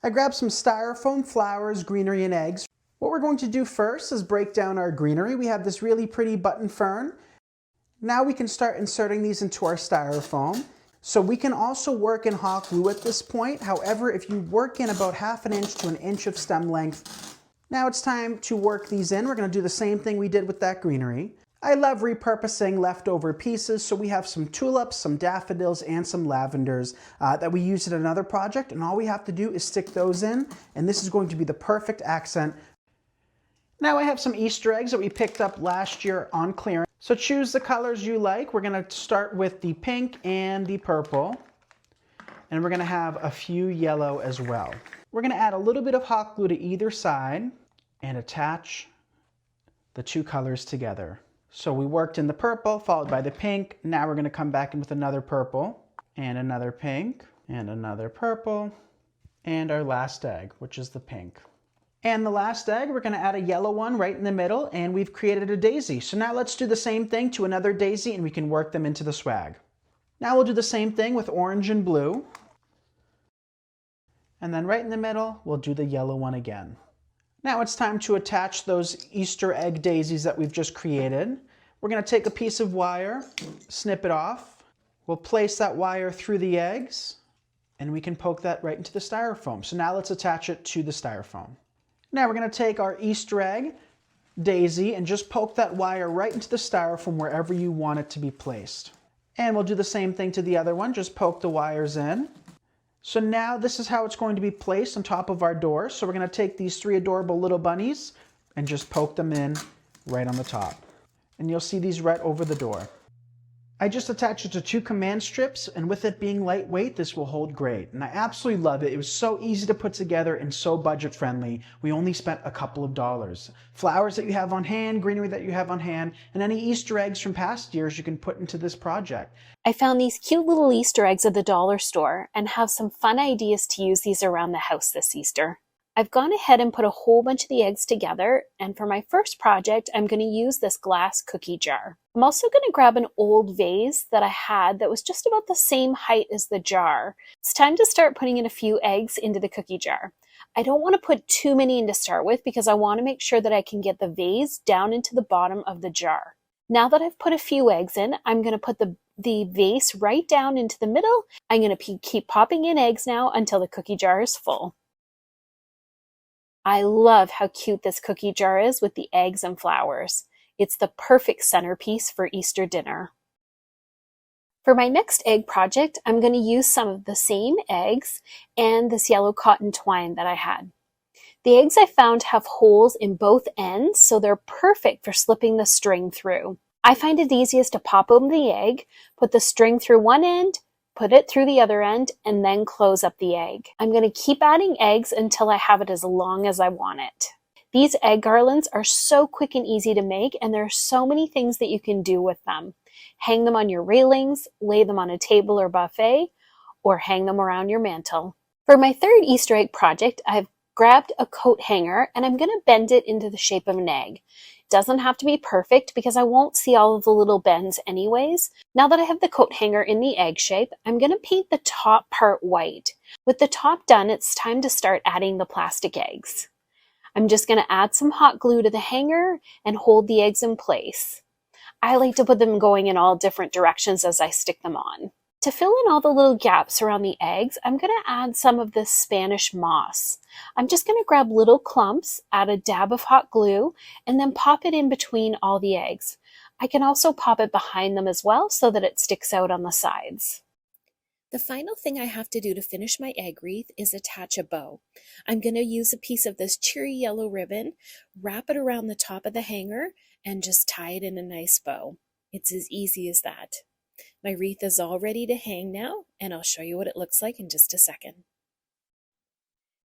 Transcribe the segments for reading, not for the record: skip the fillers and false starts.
I grabbed some styrofoam, flowers, greenery, and eggs. What we're going to do first is break down our greenery. We have this really pretty button fern. Now we can start inserting these into our styrofoam. So we can also work in hot glue at this point. However, if you work in about 1/2 inch to 1 inch of stem length, now it's time to work these in. We're going to do the same thing we did with that greenery. I love repurposing leftover pieces, so we have some tulips, some daffodils, and some lavenders that we used in another project, and all we have to do is stick those in, and this is going to be the perfect accent. Now I have some Easter eggs that we picked up last year on clearance. So choose the colors you like. We're going to start with the pink and the purple, and we're going to have a few yellow as well. We're going to add a little bit of hot glue to either side and attach the two colors together. So we worked in the purple, followed by the pink. Now we're going to come back in with another purple, and another pink, and another purple, and our last egg, which is the pink. And the last egg, we're going to add a yellow one right in the middle, and we've created a daisy. So now let's do the same thing to another daisy, and we can work them into the swag. Now we'll do the same thing with orange and blue. And then right in the middle, we'll do the yellow one again. Now it's time to attach those Easter egg daisies that we've just created. We're going to take a piece of wire, snip it off. We'll place that wire through the eggs, and we can poke that right into the styrofoam. So now let's attach it to the styrofoam. Now we're going to take our Easter egg daisy and just poke that wire right into the styrofoam wherever you want it to be placed. And we'll do the same thing to the other one, just poke the wires in. So now this is how it's going to be placed on top of our door. So we're going to take these 3 adorable little bunnies and just poke them in right on the top. And you'll see these right over the door. I just attached it to 2 command strips, and with it being lightweight, this will hold great. And I absolutely love it. It was so easy to put together and so budget friendly. We only spent a couple of dollars. Flowers that you have on hand, greenery that you have on hand, and any Easter eggs from past years you can put into this project. I found these cute little Easter eggs at the dollar store and have some fun ideas to use these around the house this Easter. I've gone ahead and put a whole bunch of the eggs together, and for my first project, I'm going to use this glass cookie jar. I'm also going to grab an old vase that I had that was just about the same height as the jar. It's time to start putting in a few eggs into the cookie jar. I don't want to put too many in to start with because I want to make sure that I can get the vase down into the bottom of the jar. Now that I've put a few eggs in, I'm going to put the vase right down into the middle. I'm going to keep popping in eggs now until the cookie jar is full. I love how cute this cookie jar is with the eggs and flowers. It's the perfect centerpiece for Easter dinner. For my next egg project, I'm going to use some of the same eggs and this yellow cotton twine that I had. The eggs I found have holes in both ends, so they're perfect for slipping the string through. I find it easiest to pop open the egg, put the string through one end, put it through the other end, and then close up the egg. I'm going to keep adding eggs until I have it as long as I want it. These egg garlands are so quick and easy to make, and there are so many things that you can do with them. Hang them on your railings, lay them on a table or buffet, or hang them around your mantle. For my third Easter egg project, I've grabbed a coat hanger and I'm going to bend it into the shape of an egg. It doesn't have to be perfect because I won't see all of the little bends anyways. Now that I have the coat hanger in the egg shape, I'm going to paint the top part white. With the top done, it's time to start adding the plastic eggs. I'm just going to add some hot glue to the hanger and hold the eggs in place. I like to put them going in all different directions as I stick them on. To fill in all the little gaps around the eggs, I'm going to add some of this Spanish moss. I'm just going to grab little clumps, add a dab of hot glue, and then pop it in between all the eggs. I can also pop it behind them as well so that it sticks out on the sides. The final thing I have to do to finish my egg wreath is attach a bow. I'm going to use a piece of this cheery yellow ribbon, wrap it around the top of the hanger, and just tie it in a nice bow. It's as easy as that. My wreath is all ready to hang now, and I'll show you what it looks like in just a second.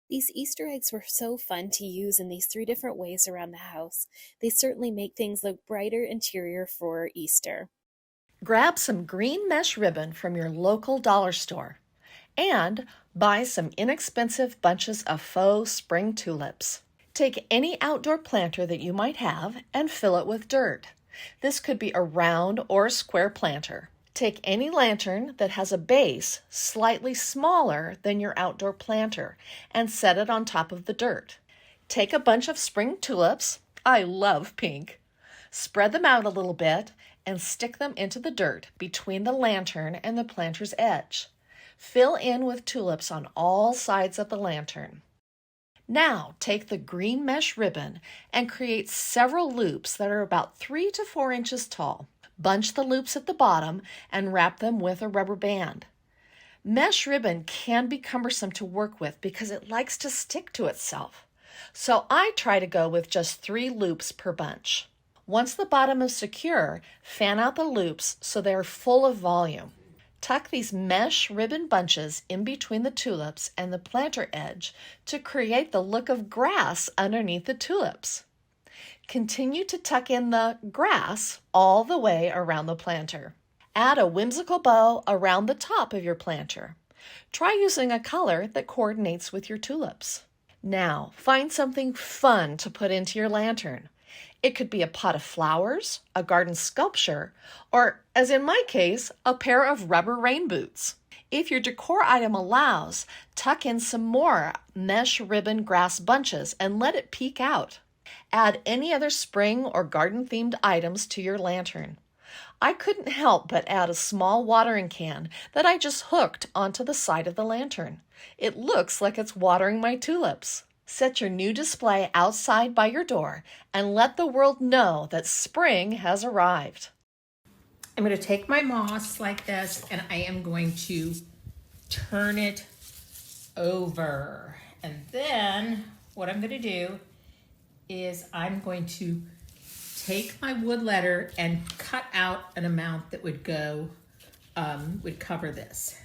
These Easter eggs were so fun to use in these 3 different ways around the house. They certainly make things look brighter and cheerier for Easter. Grab some green mesh ribbon from your local dollar store and buy some inexpensive bunches of faux spring tulips. Take any outdoor planter that you might have and fill it with dirt. This could be a round or square planter. Take any lantern that has a base slightly smaller than your outdoor planter and set it on top of the dirt. Take a bunch of spring tulips, I love pink, spread them out a little bit and stick them into the dirt between the lantern and the planter's edge. Fill in with tulips on all sides of the lantern. Now take the green mesh ribbon and create several loops that are about 3 to 4 inches tall. Bunch the loops at the bottom and wrap them with a rubber band. Mesh ribbon can be cumbersome to work with because it likes to stick to itself. So I try to go with just 3 loops per bunch. Once the bottom is secure, fan out the loops so they're full of volume. Tuck these mesh ribbon bunches in between the tulips and the planter edge to create the look of grass underneath the tulips. Continue to tuck in the grass all the way around the planter. Add a whimsical bow around the top of your planter. Try using a color that coordinates with your tulips. Now, find something fun to put into your lantern. It could be a pot of flowers, a garden sculpture, or, as in my case, a pair of rubber rain boots. If your decor item allows, tuck in some more mesh ribbon grass bunches and let it peek out. Add any other spring or garden-themed items to your lantern. I couldn't help but add a small watering can that I just hooked onto the side of the lantern. It looks like it's watering my tulips. Set your new display outside by your door and let the world know that spring has arrived. I'm going to take my moss like this and I am going to turn it over. And then what I'm going to do is I'm going to take my wood letter and cut out an amount that would go, would cover this.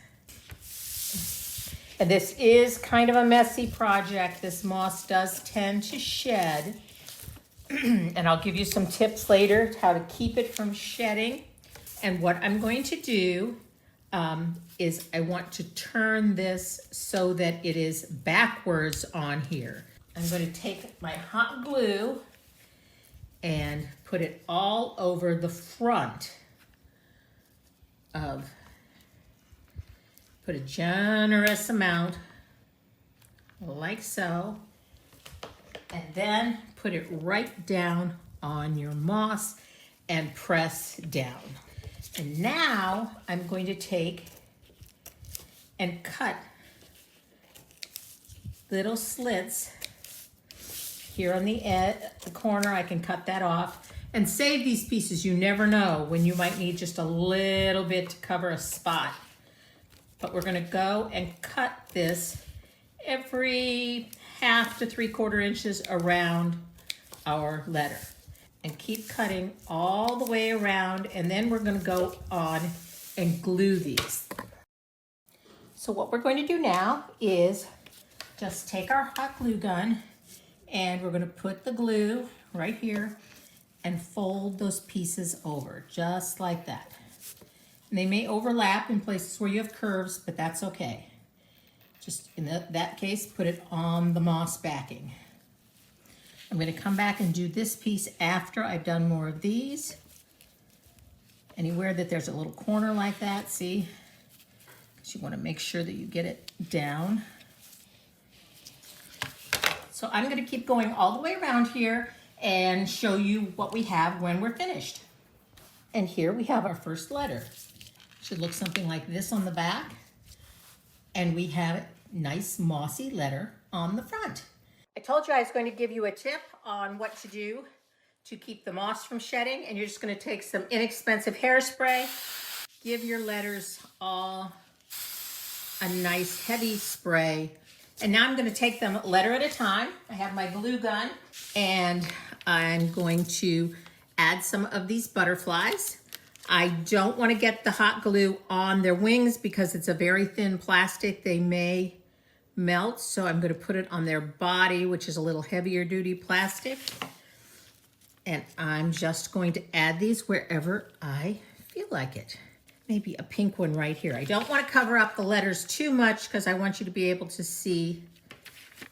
And this is kind of a messy project. This moss does tend to shed. And I'll give you some tips later how to keep it from shedding. And what I'm going to do is I want to turn this so that it is backwards on here. I'm going to take my hot glue and put it all over the front of, put a generous amount, like so, and then put it right down on your moss and press down. And now I'm going to take and cut little slits here on the edge, the corner. I can cut that off and save these pieces. You never know when you might need just a little bit to cover a spot. But we're gonna go and cut this every 1/2 to 3/4 inches around our letter. And keep cutting all the way around, and then we're gonna go on and glue these. So what we're going to do now is just take our hot glue gun and we're gonna put the glue right here and fold those pieces over, just like that. And they may overlap in places where you have curves, but that's okay. Just in that case, put it on the moss backing. I'm going to come back and do this piece after I've done more of these. Anywhere that there's a little corner like that, see? Because you want to make sure that you get it down. So I'm going to keep going all the way around here and show you what we have when we're finished. And here we have our first letter. Should look something like this on the back. And we have a nice mossy letter on the front. I told you I was going to give you a tip on what to do to keep the moss from shedding. And you're just going to take some inexpensive hairspray. Give your letters all a nice heavy spray. And now I'm going to take them letter at a time. I have my glue gun and I'm going to add some of these butterflies. I don't want to get the hot glue on their wings because it's a very thin plastic. They may melt, so I'm going to put it on their body, which is a little heavier duty plastic. And I'm just going to add these wherever I feel like it. Maybe a pink one right here. I don't want to cover up the letters too much because I want you to be able to see.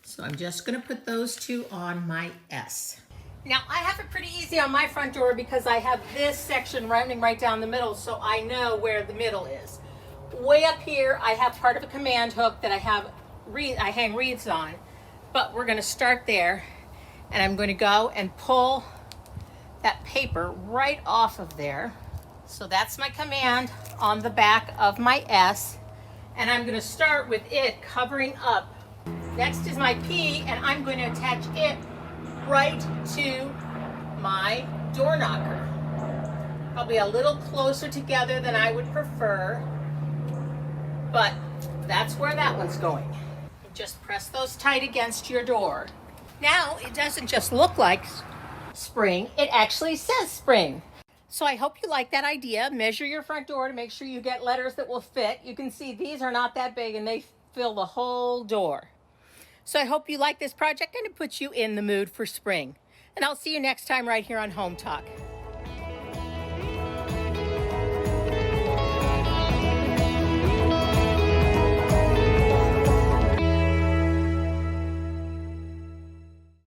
So I'm just going to put those two on my S. Now I have it pretty easy on my front door because I have this section running right down the middle, so I know where the middle is. Way up here, I have part of a command hook that I hang wreaths on, but we're going to start there, and I'm going to go and pull that paper right off of there. So that's my command on the back of my S, and I'm going to start with it covering up. Next is my P, and I'm going to attach it right to my door knocker. Probably a little closer together than I would prefer, but that's where that one's going. Just press those tight against your door. Now it doesn't just look like spring, it actually says spring. So I hope you like that idea. Measure your front door to make sure you get letters that will fit. You can see these are not that big and they fill the whole door. So I hope you like this project and it puts you in the mood for spring. And I'll see you next time right here on Home Talk.